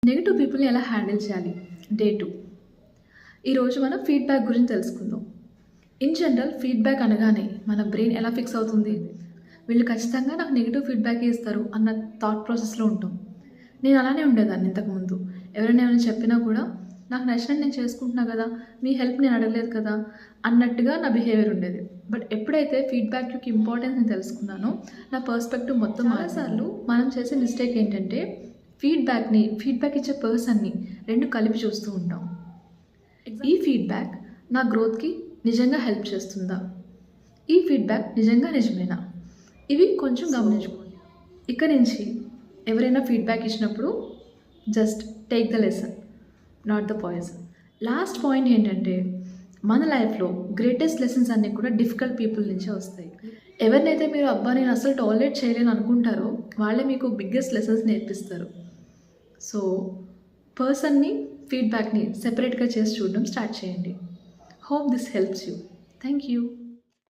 Negative పీపుల్ని ఎలా handle చేయాలి? డే 2. ఈరోజు మనం ఫీడ్బ్యాక్ గురించి తెలుసుకుందాం. ఇన్ జనరల్ ఫీడ్బ్యాక్ అనగానే మన బ్రెయిన్ ఎలా ఫిక్స్ అవుతుంది? వీళ్ళు ఖచ్చితంగా నాకు నెగెటివ్ ఫీడ్బ్యాకే ఇస్తారు అన్న థాట్ ప్రాసెస్లో ఉంటాం. నేను అలానే ఉండేదాన్ని ఇంతకుముందు. ఎవరైనా ఏమైనా చెప్పినా కూడా నాకు నచ్చినట్టు నేను చేసుకుంటున్నా కదా, మీ హెల్ప్ నేను అడగలేదు కదా అన్నట్టుగా నా బిహేవియర్ ఉండేది. బట్ ఎప్పుడైతే ఫీడ్బ్యాక్ యొక్క ఇంపార్టెన్స్ నేను తెలుసుకున్నానో నా పర్స్పెక్టివ్ మొత్తం చాలాసార్లు మనం చేసే మిస్టేక్ ఏంటంటే ఫీడ్బ్యాక్ ఇచ్చే పర్సన్ని రెండు కలిపి చూస్తూ ఉంటాం. ఈ ఫీడ్బ్యాక్ నా గ్రోత్కి నిజంగా హెల్ప్ చేస్తుందా? ఈ ఫీడ్బ్యాక్ నిజమేనా? ఇవి కొంచెం గమనించుకోండి. ఇక్కడి నుంచి ఎవరైనా ఫీడ్బ్యాక్ ఇచ్చినప్పుడు just take the lesson, not the poison. Last point ఏంటంటే మన లైఫ్లో గ్రేటెస్ట్ లెసన్స్ అన్నీ కూడా డిఫికల్ట్ పీపుల్ నుంచే వస్తాయి. ఎవరినైతే మీరు అబ్బా నేను అసలు టాలరేట్ చేయలేను అనుకుంటారో వాళ్ళే మీకు బిగ్గెస్ట్ లెసన్స్ నేర్పిస్తారు. సో పర్సన్ని ఫీడ్బ్యాక్ని సెపరేట్గా చేసి చూడడం స్టార్ట్ చేయండి. Hope this helps you. Thank you.